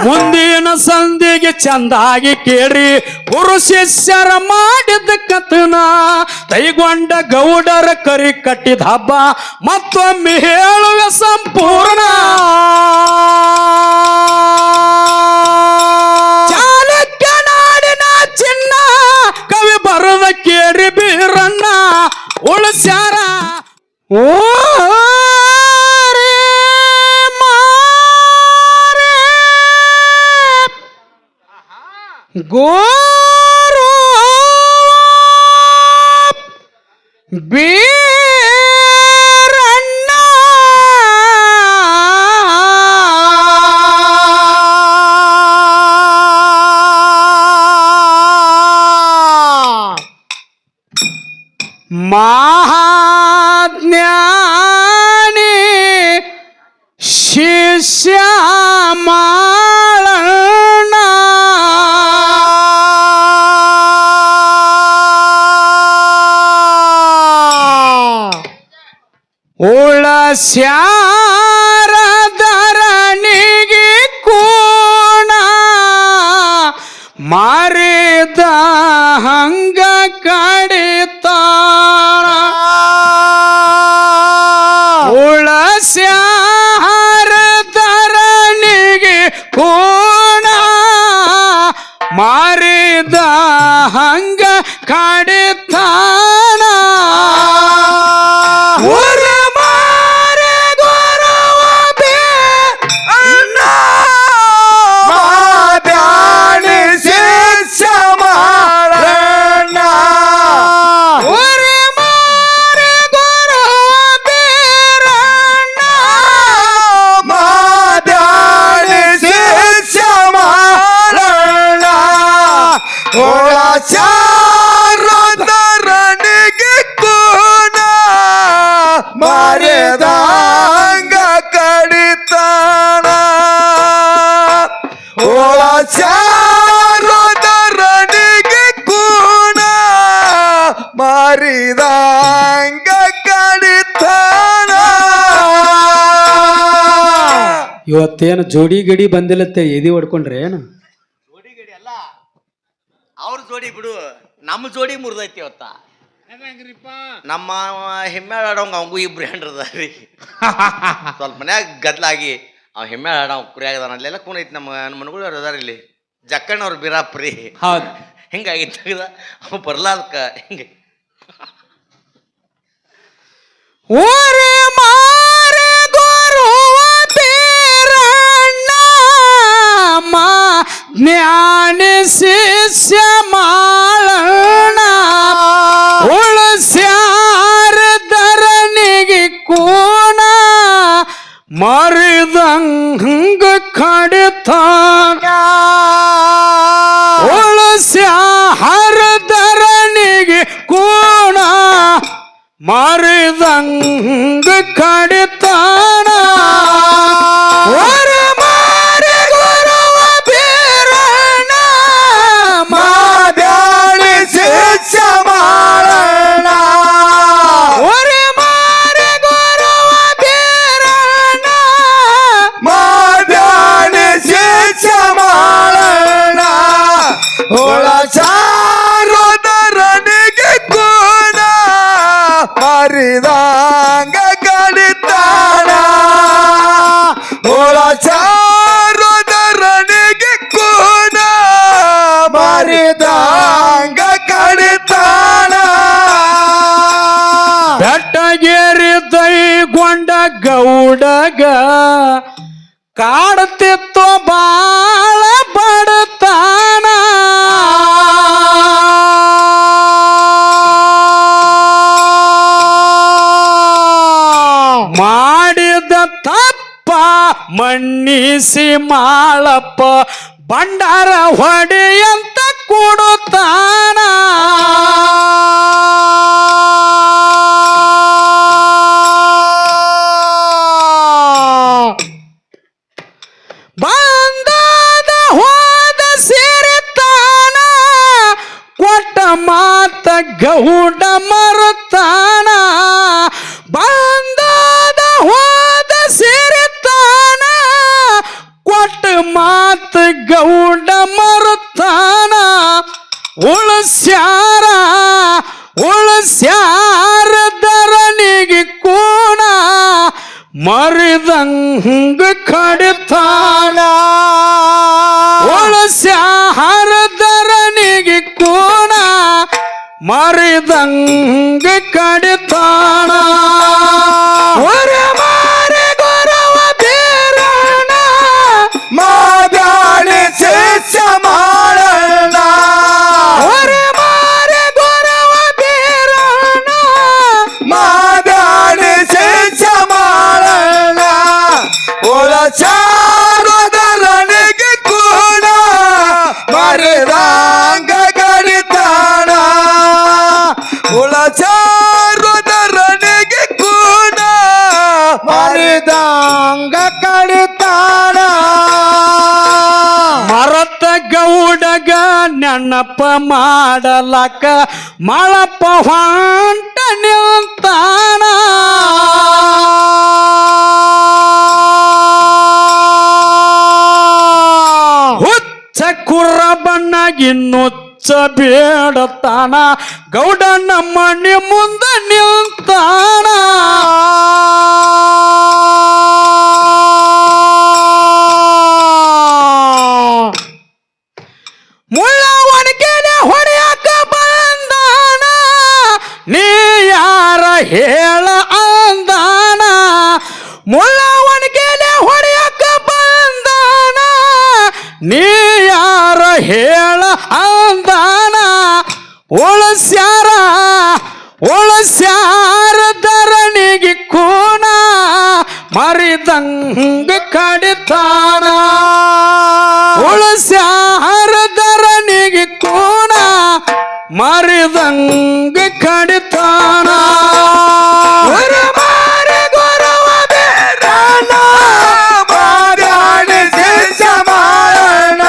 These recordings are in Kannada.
ಮುಂದಿನ ಸಂಧಿಗೆ ಚಂದಾಗಿ ಕೇಳಿ ಗುರು ಶಿಷ್ಯರ ಮಾಡಿದ ಕಥನ ಕೈಗೊಂಡ ಗೌಡರ ಕರಿ ಕಟ್ಟಿದ ಹಬ್ಬ ಮತ್ತೊಮ್ಮೆ ಹೇಳುವ ಸಂಪೂರ್ಣ ಚಾಲುಕ್ಯ ನಾಡಿನ ಚಿನ್ನ ಕವಿ ಬರದ ಕೇಳಿ ಬೀರಣ್ಣ ಉಳಿಸ್ಯಾರ ಓ ಗೋರು ಬೀರಣ್ಣ ಮಹಾಜ್ಞಾನಿ ಶಿಷ್ಯ ಶಾರದರನಿಗೆ ಕೂಣ ಮಾರಿದ ಹಂಗ ಕಡಿತಾರ ಶಾರದರನಿಗೆ ಕೂಣ ಮಾರಿದ ಹಂಗ ಕಡಿತಾನ ಶಾರದರನಿಗೆ ಕೂನ ಮಾರಿದಂಗ ಕಡಿತಾನ ಓಳ ಶಾರದರನಿಗೆ ಕೂನ ಮಾರಿದಂಗ ಕಡಿತಾನ. ಇವತ್ತೇನು ಜೋಡಿ ಗಡಿ ಬಂದಿಲ್ಲತ್ತೆ ಎದಿ ಹೊಡ್ಕೊಂಡ್ರೆ ಏನು ಅವ್ರ ಜೋಡಿ ಬಿಡು, ನಮ್ಮ ಜೋಡಿ ಮುರಿದೈತಿ ಇವತ್ತ. ನಮ್ಮ ಹೆಮ್ಮೆಳ ಆಡೋಂಗ ಅವಂಗೂ ಇಬ್ರು ಹೆಂಡ್ರದಾರಿ ಸ್ವಲ್ಪ ಮನ್ಯಾಗ ಗದ್ಲಾಗಿ ಅವ್ ಹೆಮ್ಮೆಳ ಆಡೋ ಕುರಿಯಾಗದಾನ ಅಲ್ಲೆಲ್ಲ ಕೂನೈತಿ. ನಮ್ಮ ಮನ್ಗಳು ಅದಾರ ಇಲ್ಲಿ ಜಕ್ಕಣ್ಣವ್ರ ಬಿರಾಪ್ರಿ. ಹೌದು, ಹಿಂಗಾಗಿದ್ದ ಅವ್ ಬರ್ಲಾದಕ್ಕ ಹಿಂಗೆ ಓರೆ ಮಾರೆ ಗುರುವ ಬೀರಣ್ಣ ಜ್ಞಾನ ಶಿಷ್ಯ ಮಾಳಣ್ಣ ಉಳಿಸ್ಯಾರದರನಿಗೆ ಕೂಣ ಮರಿದಂಗ ಕಡಿತಾನ ಉಳಿಸ್ಯಾರದರನಿಗೆ ಕೂಣ ಮರಿದಂಗ ಕಡಿತಾನ ಶಾರದರನಿಗೆ ಕೂನ ಮಾರಿದಂಗ ಕಡಿತಾನ ಓಳ ಶಾರದರನಿಗೆ ಕೂನ ಮಾರಿದಂಗ ಕಡಿತಾನ. ಬೆಟ್ಟಗೇರಿ ದೈಗೊಂಡ ಗೌಡಗ ಕಾಡ್ತಿತ್ತು ಬಾಳ ಬಡತಾನ ಮಾಡಿದ ತಪ್ಪ ಮನ್ನಿಸಿ ಮಾಳಪ್ಪ ಬಂಡಾರ ಹೊಡೆಯಂತ ಕೊಡುತ್ತಾನ ಬಂದಾದ ಹೋದ ಸೇರಿತಾನ ಕೊಟ್ಟ ಮಾತ ಗೌಡ ಮರುತ್ತಾನ ಬಂದಾದ ಹೋದ ಸೇರಿತಾನ ಕೊಟ್ಟ ಮಾತ ಮರತ್ ಗೌಡ ಮರುತಾನ ಉಳಸ್ಯಾರ ಧರಣಿಗೆ ಕೋಣ ಮರಿದಂಗ ಕಡಿತಾನ ಉಳಸ್ಯಾರ ಧರಣಿಗೆ ಕೋಣ ಮರಿದಂಗ ಕಡಿತಾನ ಮಾದಾಣಿ ಶಿಷ್ಯ ಮಾಡಣ ಮಾದಾಣಿ ಶಿಷ್ಯ ಮಾಡಣ ಒಳಚಾರದರನಿಗೆ ಕೂಡ ಮರಿದಂಗ ಕಡಿತಾಣ ಒಳಚಾರದರನಿಗೆ ಕೂಡ ಮರಿದಂಗ ಕಡಿತಾಣ ಮರತ ಗೌಡಗ ನೆನಪ ಮಾಡಲಕ ಮಳಪ ಹೊಂಟ ನಿಲ್ತಾನ ಹುಚ್ಚ ಕುರ್ರ ಬಣ್ಣಗಿನ್ನುಚ್ಚ ಬೇಡತಾನ ಗೌಡ ನಮ್ಮನೆ ಮುಂದ ನಿಲ್ತಾನ ಮುಳ್ಳ ಒಣಕೆಲೆ ಹೊಡೆಯಕ ಬಂದಾನ ನೀ ಯಾರ ಹೇಳ ಅಂದಾನ ಮುಳ್ಳ ಒಣಕೆಲೆ ಹೊಡೆಯಕ ಬಂದಾನ ನೀ ಯಾರ ಹೇಳ ಅಂದಾನ ಉಳಸ್ಯಾರ ಧರಣಿಗೆ ಕೋಣ ಮರಿದಂಗ ಕಡಿತಾನ ಉಳಸ್ಯಾರ ಧರಣಿಗೆ ಕೋಣ ಮರಿದಂಗ ಕಡಿತಾನ ಮಾದಾಣಿ ಶಿಷ್ಯ ಮಾಡಣ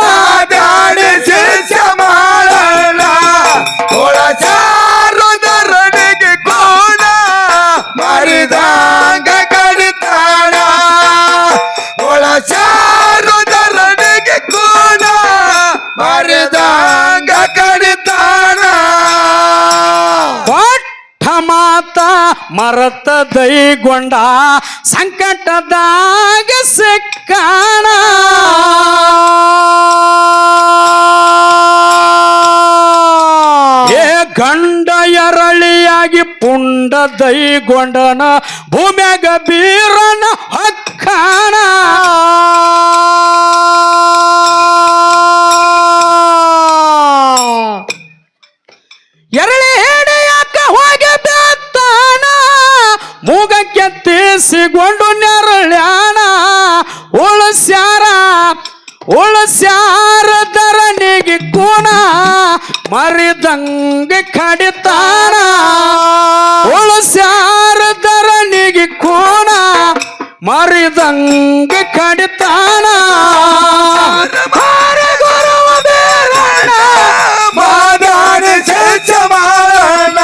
ಮಾದಾಣಿ ಶಿಷ್ಯ ಮಾಡಣ ಒಳಚಾರದರನಿಗೆ ಕೋಣ ಮರಿದಂಗ ಕಡಿತಾಣ ಒಳಚಾರದರನಿಗೆ ಕೋಣ ಮರಿದಂಗ ಕಡಿತಾಣ ಕೊಟ್ಟ ಮಾತ ಮರತ ದೈಗೊಂಡ ಸಂಕಟದಾಗ ಸಿಕ್ಕಾಣ ಏ ಗಂಡ ಎರಳಿಯಾಗಿ ಪುಂಡ ದೈಗೊಂಡನ ಭೂಮ್ಯಾಗ ಬೀರನ ಹಕ್ಕಾಣ ಎರಳಿ ಹೇಡಿಯಾಕ ಹೋಗಿ ಬೆತ್ತಾನ ಮೂಗಕ್ಕೆ ತೀಸಿಕೊಂಡು ನೆರಳ್ಯಾಣ ಉಳಸ್ಯಾರ ಧರಣಿಗೆ ಕೋಣ ಮರಿದಂಗ ಕಡಿತಾನ ಉಳಸ್ಯಾರ ಧರಣಿಗೆ ಕೋಣ ಮರಿದಂಗ ಕಡಿತಾನ ಮಾದಾಣಿ ಶಿಷ್ಯ ಮಾಡಣ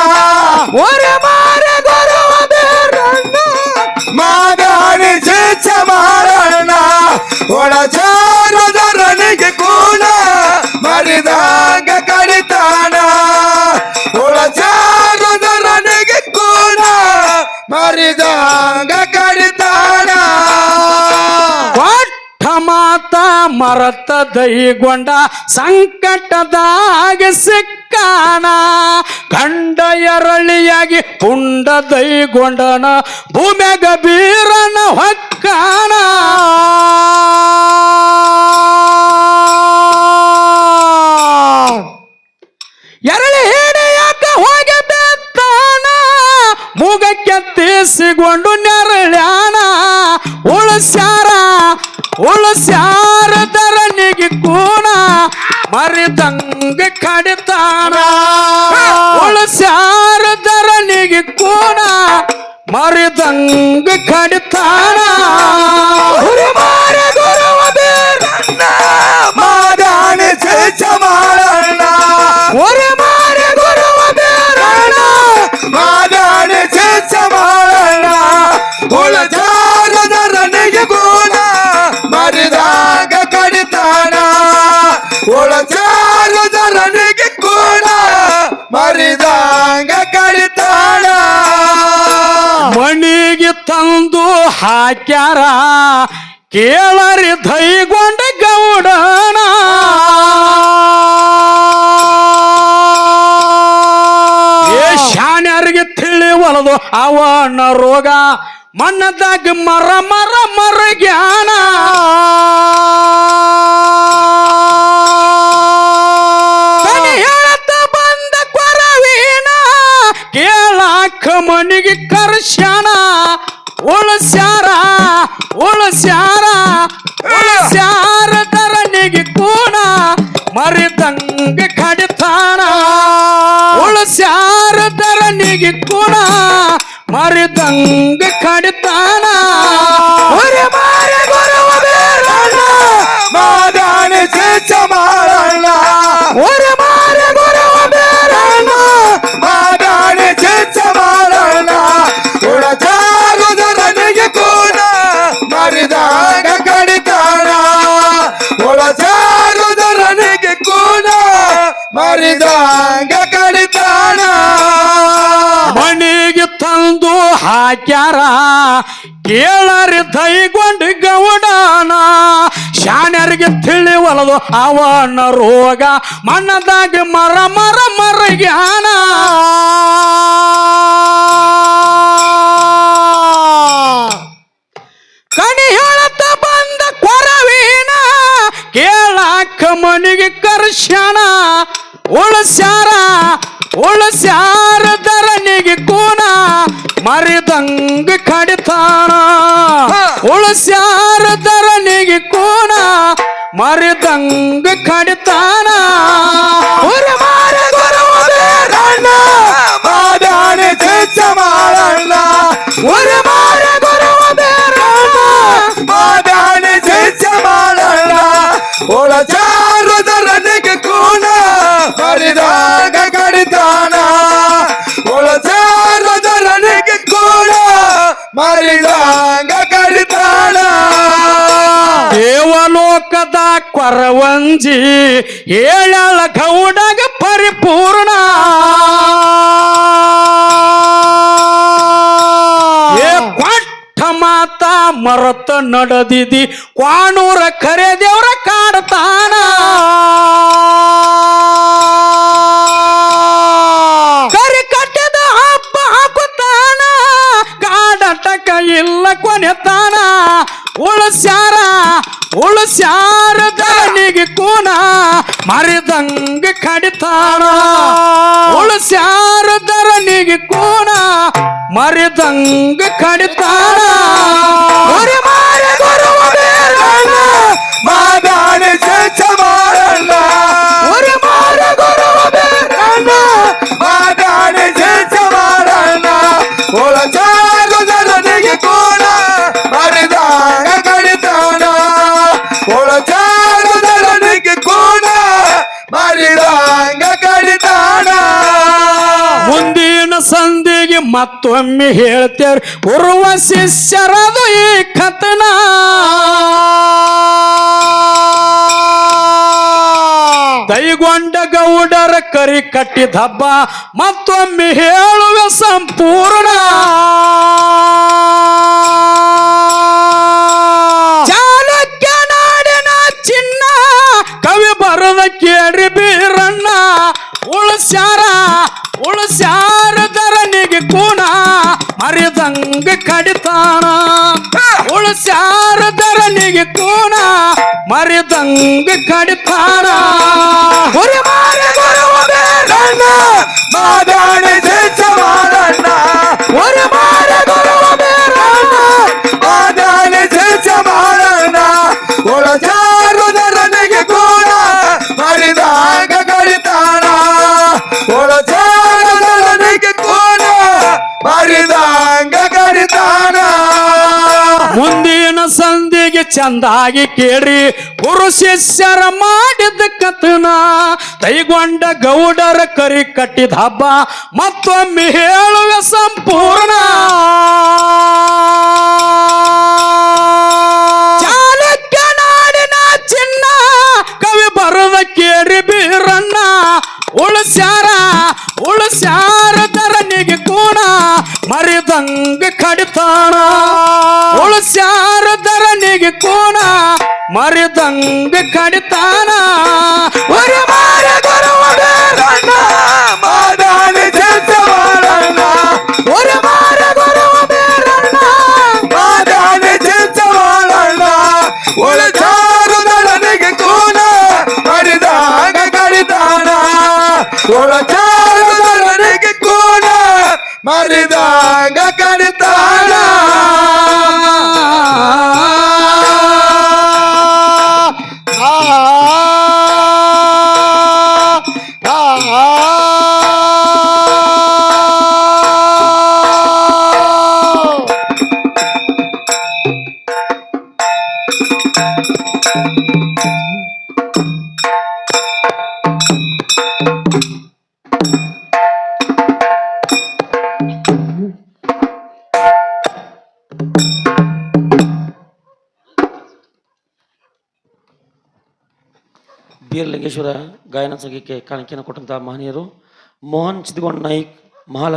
ಮಾದಾಣಿ ಶಿಷ್ಯ ಮಾಡಣ ಒಳಚಾರದರನಿಗೆ ಕೂಡ ಮರಿದಂಗ ಕಡಿತಾಣ ಒಳಚಾರದರನಿಗೆ ಕೂಡ ಮರಿದಂಗ ಕಡಿತಾಣ ಕೊಟ್ಟ ಮಾತ ಮರತ ದೈಗೊಂಡ ಸಂಕಟದಾಗ ಸಿಕ್ಕಾನ ಗಂಡ ಎರಳಿಯಾಗಿ ಪುಂಡ ದೈಗೊಂಡನ ಭೂಮ್ಯಾಗ ಬೀರನ ಹೊಕ್ಕಾನ ಎರಳಿ ಹಿಡಿಯಾಕ ಹೋಗಿ ಬೆತ್ತಾನ ಮೂಗಕ್ಕೆ ತೀಸಿಕೊಂಡು ನೆರಳ್ಯಾಣ ಉಳಸ್ಯಾರ ಧರಣಿಗೆ ಕೋಣ ಮರಿದಂಗ ಕಡಿತಾನ ಉಳಸ್ಯಾರ ಧರಣಿಗೆ ಕೋಣ ಮರಿದಂಗ ಕಡಿತಾನ ಮಾದಾಣಿ ಶಿಷ್ಯ ಮಾಡಣ ಮಾದಾಣಿ ಶಿಷ್ಯ ಮಾಡಣ ಒಳಚಾರ ಚಾರುದರನಿಗೆ ಗುಣ ಮರಿದಾಗ ಕಡಿತಾನ ಒಳ ಚಾರುದರನಿಗೆ ಗುಣ ಮರಿದಾಗ ಕಡಿತಾನ ಮಣಿಗೆ ತಂದು ಹಾಕ್ಯಾರ ಕೇಳರಿ ದೈಗೊಂಡ ಗೌಡನ ಶಾನ್ಯರಿಗೆ ತಿಳಿವಲದು ಅವನ ರೋಗ ಮಣ್ಣದಾಗ ಮರ ಮರ ಮರ ಜ್ಞಾನ ಹೇಳತ್ತ ಬಂದ ಕೊರವೀನ ಕೇಳಾಕ ಮನಿಗೆ ಕರ್ಶನ ಉಳಸ್ಯಾರ ಉಳಸ್ಯಾರ ಉಳಸ್ಯಾರ ಧರಣಿಗೆ ಕೂಣ ಮರಿದಂಗ ಕಡಿತಾನ ಉಳಸ್ಯಾರ ಧರಣಿಗೆ ಕೂಣ ಮರಿದಂಗ ಕಡಿತಾನ ಮಾದಾನೆ ಚೇಚ ಮಾಡಣ್ಣ ಒರೆ ಮಾರ ಗುರವ ಬೇರಣ್ಣ ಮಾದಾನೆ ಚೇಚ ಮಾಡಣ್ಣ ಒಳ ಚಾರುದರನಿಗೆ ಕೂಡ ಮರಿದಾಗ ಕಡಿತಾಣ ಒಳ ಚಾರುದರನಿಗೆ ಕೂಡ ಮರಿದಾಗ ಕಡಿತಾಣ ಮಣಿಗೆ ತಂದು ಹಾಕ್ಯಾರ ಕೇಳರಿ ದೈಗೊಂಡ ಗೌಡನ ಶಾನ್ಯರಿಗೆ ತಿಳಿವಲದು ಅವನ ರೋಗ ಮಣ್ಣದಾಗ ಮರ ಮರ ಮರ ಜ್ಞಾನ ಕಣಿ ಹೇಳತ್ತ ಬಂದ ಕೊರವೀನ ಕೇಳಾಕ ಮನಿಗೆ ಕರ್ಶನ ಉಳಸ್ಯಾರ ಉಳಸ್ಯಾರ ಧರಣಿಗೆ ಕೂನ ಮರಿದಂಗ ಕಡಿತಾನ ಉಳಸ್ಯಾರ ಧರಣಿಗೆ ಕೂನ ಮರಿದಂಗ ಕಡಿತಾನ ಮಾದಾನೆ ಚೇಚ ಮಾಡಣ್ಣ ಒರೆ ಮಾರ ಗುರವ ಬೇರಣ್ಣ ಮಾದಾನೆ ಚೇಚ ಮಾಡಣ್ಣ ಒಳ ಚಾರುದರನಿಗೆ ಕೂಡ ಮರಿದಾಗ ಕಡಿತಾನ ಒಳ ಚಾರುದರನಿಗೆ ಕೂಡ ಮರಿದಾಗ ಕಡಿತಾನ ದೇವಲೋಕದ ಕೊರವಂಜಿ ಏಳಳ ಗೌಡಗ ಪರಿಪೂರ್ಣ ಏ ಕೊಟ್ಟ ಮಾತ ಮರತ ನಡೆದಿದಿ ಕ್ವಾಣೂರ ಕರೆ ದೇವ್ರ ಕಾಡ್ತಾನ ಕರಿ ಕಟ್ಟದ ಹಬ್ಬ ಹಾಕುತ್ತಾನ ಕಾಡಟಕ ಇಲ್ಲ ಕೊನೆತಾನ ಉಳಸ್ಯಾರ ಉಳಸ್ಯಾರ ಧರಣಿಗೆ ಕೂನ ಮರಿದಂಗ ಕಡಿತಾನ ಉಳಸ್ಯಾರ ಧರಣಿಗೆ ಕೂನ ಮರಿದಂಗ ಕಡಿತಾನ ಒರೆ ಮಾರ ಗುರವ ಬೇರಣ್ಣ ಮಾದಾನೆ ಚೇಚ ಮಾಡಣ್ಣ ಒರೆ ಮಾರ ಗುರವ ಬೇರಣ್ಣ ಮಾದಾನೆ ಚೇಚ ಮಾಡಣ್ಣ ಒಳ ಚಾರುದರನಿಗೆ ಕೂಡ ಮರಿದಾಗ ಕಡಿತಾನ ಒಳ ಚಾರುದರನಿಗೆ ಕೂಡ ಮರಿದಾಗ ಕಡಿತಾನ ಮುಂದಿನ ಸಂಧಿಗೆ ಮತ್ತೊಮ್ಮೆ ಹೇಳ್ತೇವ್ರಿ ಪೂರ್ವ ಶಿಷ್ಯರದು ಈ ಕಥನ ದೈಗೊಂಡ ಗೌಡರ ಕರಿ ಕಟ್ಟಿದ ಹಬ್ಬ ಮತ್ತೊಮ್ಮೆ ಹೇಳುವ ಸಂಪೂರ್ಣ ಚಾಲುಕ್ಯ ನಾಡಿನ ಚಿನ್ನ ಕವಿ ಬರದ ಕೇಳಿ ಬೀರಣ್ಣ ಉಳಸ್ಯಾರ ಉಳಸ್ಯಾರ ಧರಣಿಗೆ ಕೂನ ಮರಿದಂಗ ಕಡಿತಾನ ಉಳಸ್ಯಾರ ಧರಣಿಗೆ ಕೂನ ಮರಿದಂಗ ಕಡಿತಾನ ಒರೆ ಮಾರ ಗುರವ ಬೇರಣ್ಣ ಮಾದಾನೆ ಚೇಚ ಮಾಡಣ್ಣ ಒರೆ ಮಾರ ಗುರವ ಬೇರಣ್ಣ ಮಾದಾನೆ ಚೇಚ ಮಾಡಣ್ಣ ಒಳ ಚಾರುದರನಿಗೆ ಕೂಡ ಮರಿದಾಗ ಕಡಿತಾನ ಒಳ ಚಾರುದರನಿಗೆ ಕೂಡ ಮರಿದಾಗ ಕಡಿತಾನ ಮುಂದಿನ ಸಂಧಿಗೆ ಚಂದಾಗಿ ಕೇಳಿ ಗುರು ಶಿಷ್ಯರ ಮಾಡಿದ ಕಥನ ದೈಗೊಂಡ ಗೌಡರ ಕರಿ ಕಟ್ಟಿದ ಹಬ್ಬ ಮತ್ತೊಮ್ಮೆ ಹೇಳುವ ಸಂಪೂರ್ಣ ನನಗೆ ಕೋಣ ಮರಿದಂಗ ಕಡಿತಾನ ஒரு மாற குருவ ಬೇರಣ್ಣ ಮಾದಾನಿ ಜಲ್ಸ ಮಾಡಣ್ಣ ஒரு ಮಾರ ಗುರುವ ಬೇರಣ್ಣ ಮಾದಾನಿ ಜಲ್ಸ ಮಾಡಣ್ಣ ಒಳಚಾರುದ ನನಗೆ ಕೋನ ಮರಿದಾಗ ಕಡಿತಾನ ಒಳಚಾರುದ ನನಗೆ ಕೋನ ಮರಿದಾಗ ಕಡಿತಾನ ಬೀರಲಿಂಗೇಶ್ವರ ಗಾಯನ ಸಂಘಕ್ಕೆ ಕಾಣಿಕೆಯನ್ನು ಕೊಟ್ಟಂತಹ ಮಹನೀಯರು ಮೋಹನ್ ಚಿದಗೊಂಡ ನಾಯ್ಕ್ ಮಹಾಲಕ್ಷ್ಮಿ